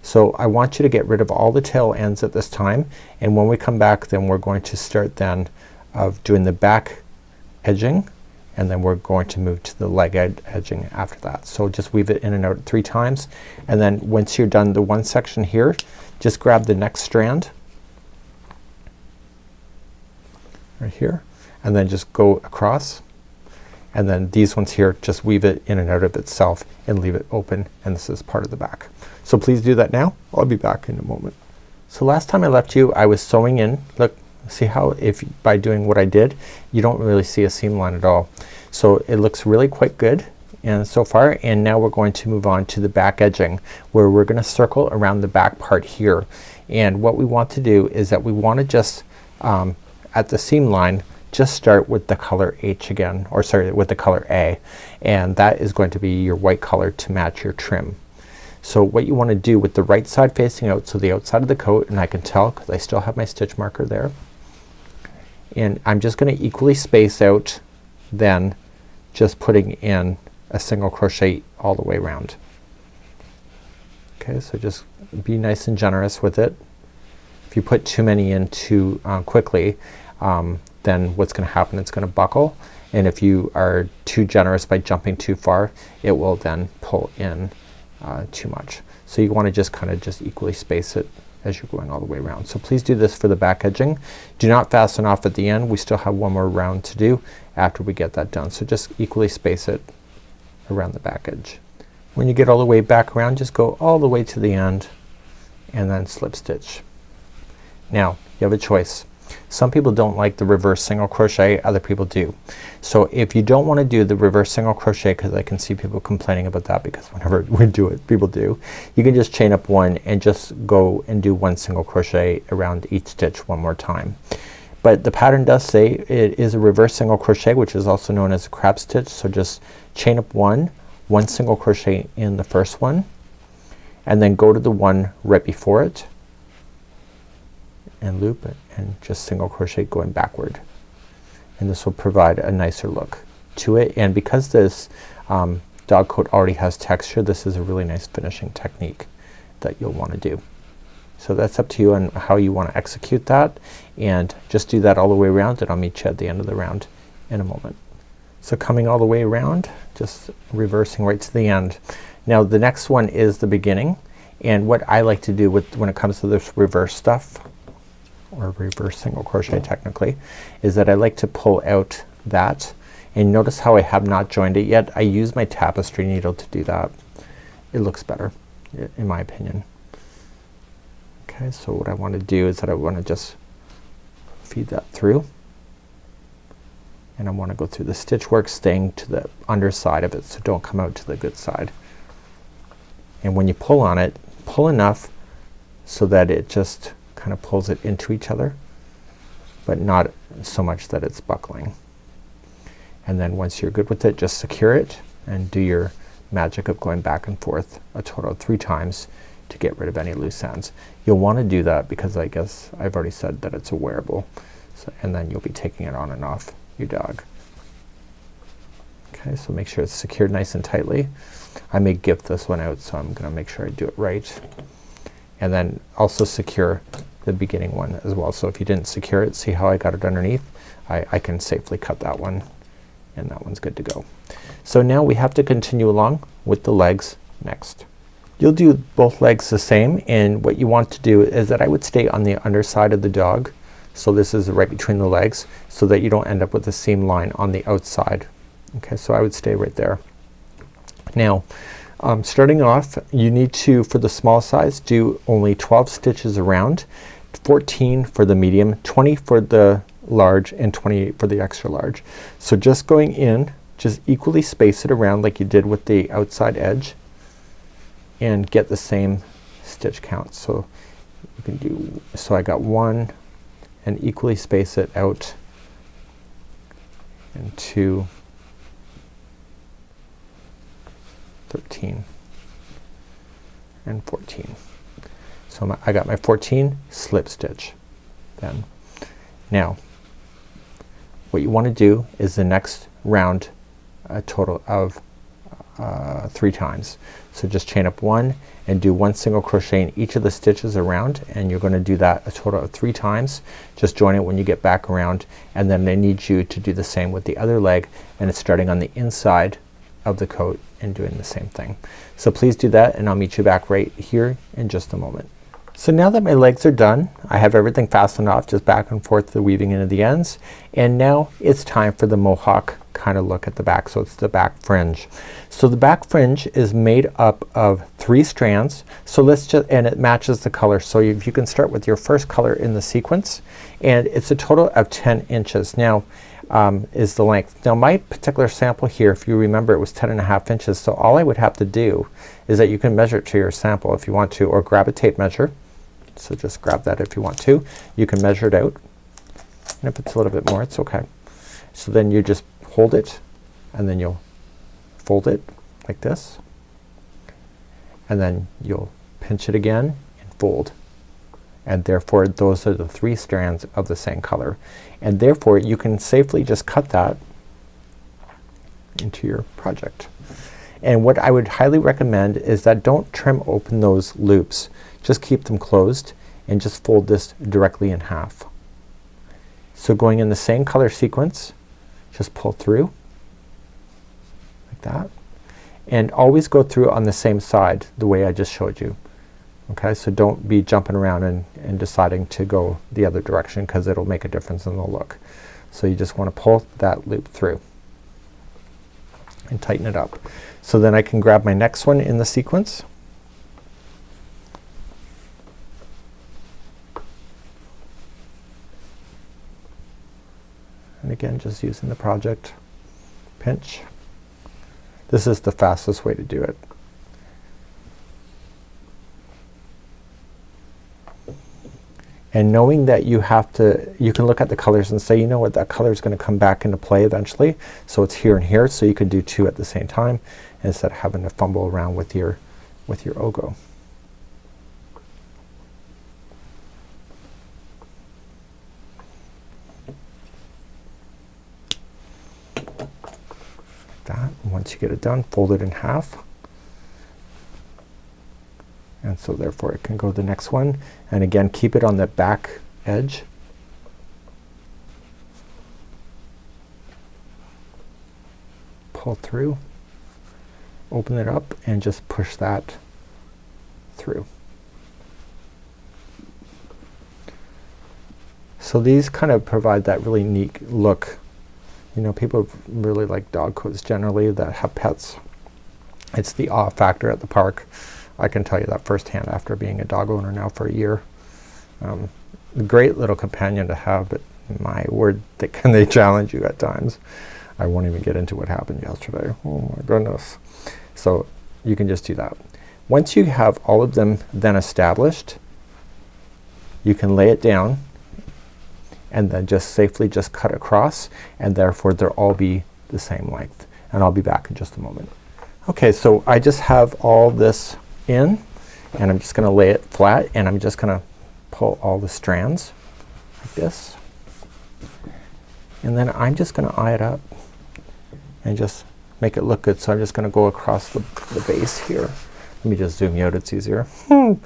So I want you to get rid of all the tail ends at this time, and when we come back then we're going to start then of doing the back edging, and then we're going to move to the leg edging after that. So just weave it in and out 3 times, and then once you're done the one section here, just grab the next strand right here, and then just go across, and then these ones here just weave it in and out of itself and leave it open, and this is part of the back. So please do that now. I'll be back in a moment. So last time I left you I was sewing in. Look, see how if by doing what I did you don't really see a seam line at all. So it looks really quite good and so far, and now we're going to move on to the back edging where we're gonna circle around the back part here. And what we want to do is that we want to just at the seam line just start with the color H again, or sorry, with the color A, and that is going to be your white color to match your trim. So what you want to do with the right side facing out, so the outside of the coat, and I can tell because I still have my stitch marker there, and I'm just gonna equally space out then just putting in a single crochet all the way around. Okay, so just be nice and generous with it. If you put too many in too quickly, then what's gonna happen, it's gonna buckle, and if you are too generous by jumping too far, it will then pull in too much. So you want to just kind of just equally space it as you're going all the way around. So please do this for the back edging. Do not fasten off at the end. We still have one more round to do after we get that done. So just equally space it around the back edge. When you get all the way back around, just go all the way to the end and then slip stitch. Now you have a choice. Some people don't like the reverse single crochet, other people do. So if you don't want to do the reverse single crochet, because I can see people complaining about that because whenever we do it people do, you can just chain up one and just go and do one single crochet around each stitch one more time. But the pattern does say it is a reverse single crochet, which is also known as a crab stitch. So just chain up one single crochet in the first one and then go to the one right before it and loop it and just single crochet going backward, and this will provide a nicer look to it. And because this dog coat already has texture, this is a really nice finishing technique that you'll want to do. So that's up to you on how you want to execute that, and just do that all the way around and I'll meet you at the end of the round in a moment. So coming all the way around, just reversing right to the end. Now the next one is the beginning, and what I like to do with when it comes to this reverse stuff, or reverse single crochet technically, is that I like to pull out that, and notice how I have not joined it yet. I use my tapestry needle to do that. It looks better in my opinion. Okay, so what I want to do is that I want to just feed that through, and I want to go through the stitch work staying to the underside of it, so don't come out to the good side. And when you pull on it, pull enough so that it just kind of pulls it into each other, but not so much that it's buckling. And then once you're good with it, just secure it and do your magic of going back and forth a total of 3 times to get rid of any loose ends. You'll want to do that because I guess I've already said that it's a wearable, so, and then you'll be taking it on and off your dog. Okay, so make sure it's secured nice and tightly. I may gift this one out, so I'm gonna make sure I do it right. And then also secure the beginning one as well. So if you didn't secure it, see how I got it underneath? I can safely cut that one, and that one's good to go. So now we have to continue along with the legs next. You'll do both legs the same, and what you want to do is that I would stay on the underside of the dog. So this is right between the legs, so that you don't end up with a seam line on the outside. Okay, so I would stay right there. Now starting off, you need to, for the small size, do only 12 stitches around, 14 for the medium, 20 for the large, and 28 for the extra large. So just going in, just equally space it around like you did with the outside edge, and get the same stitch count. So you can do, so I got 1, and equally space it out, and 2, 13, and 14. So I got my 14, slip stitch then. Now what you want to do is the next round a total of 3 times. So just chain up 1 and do 1 single crochet in each of the stitches around, and you're gonna do that a total of 3 times. Just join it when you get back around, and then I need you to do the same with the other leg, and it's starting on the inside of the coat and doing the same thing. So please do that, and I'll meet you back right here in just a moment. So now that my legs are done, I have everything fastened off, just back and forth the weaving into the ends, and now it's time for the mohawk kind of look at the back. So it's the back fringe. So the back fringe is made up of 3 strands. So let's just, and it matches the color. So if you can start with your first color in the sequence, and it's a total of 10 inches. Now is the length. Now my particular sample here, if you remember, it was 10.5 inches. So all I would have to do is that you can measure it to your sample if you want to, or grab a tape measure. So just grab that if you want to. You can measure it out, and if it's a little bit more, it's okay. So then you just hold it, and then you'll fold it like this, and then you'll pinch it again and fold, and therefore those are the 3 strands of the same color, and therefore you can safely just cut that into your project. And what I would highly recommend is that don't trim open those loops, just keep them closed and just fold this directly in half. So going in the same color sequence, just pull through like that, and always go through on the same side the way I just showed you. Okay, so don't be jumping around and deciding to go the other direction, because it'll make a difference in the look. So you just want to pull that loop through and tighten it up. So then I can grab my next one in the sequence. And again, just using the project pinch. This is the fastest way to do it. And knowing that you have to, you can look at the colors and say, you know what, that color is going to come back into play eventually. So it's here and here, so you could do two at the same time instead of having to fumble around with your ogo. That. Once you get it done, fold it in half. And so therefore it can go the next one, and again keep it on the back edge. Pull through, open it up, and just push that through. So these kind of provide that really neat look. You know, people really like dog coats generally that have pets. It's the awe factor at the park. I can tell you that firsthand after being a dog owner now for a year. Great little companion to have, but my word, can they challenge you at times. I won't even get into what happened yesterday. Oh my goodness. So you can just do that. Once you have all of them then established, you can lay it down and then just safely just cut across, and therefore they'll all be the same length. And I'll be back in just a moment. Okay, so I just have all this in, and I'm just gonna lay it flat, and I'm just gonna pull all the strands like this, and then I'm just gonna eye it up and just make it look good. So I'm just gonna go across the base here. Let me just zoom you out, it's easier. Trying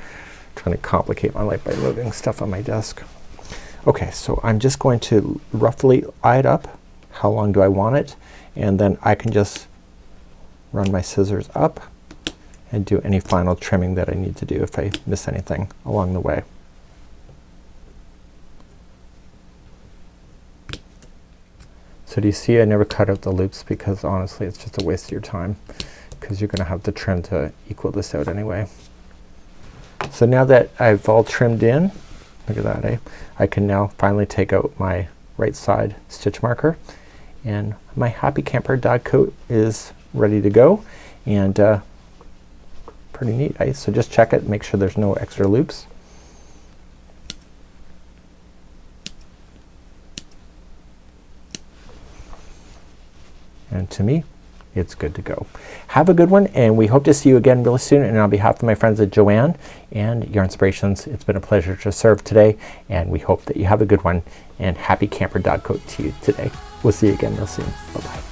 to complicate my life by moving stuff on my desk. Okay, so I'm just going to roughly eye it up. How long do I want it? And then I can just run my scissors up and do any final trimming that I need to do if I miss anything along the way. So do you see I never cut out the loops, because honestly it's just a waste of your time, because you're gonna have to trim to equal this out anyway. So now that I've all trimmed in, look at that, eh? I can now finally take out my right side stitch marker, and my Happy Camper dog coat is ready to go. And pretty neat, eh? So just check it, make sure there's no extra loops. And to me, it's good to go. Have a good one, and we hope to see you again really soon. And on behalf of my friends at Joanne and Your Inspirations, it's been a pleasure to serve today, and we hope that you have a good one, and happy Camper Dog Coat to you today. We'll see you again real soon. Bye-bye.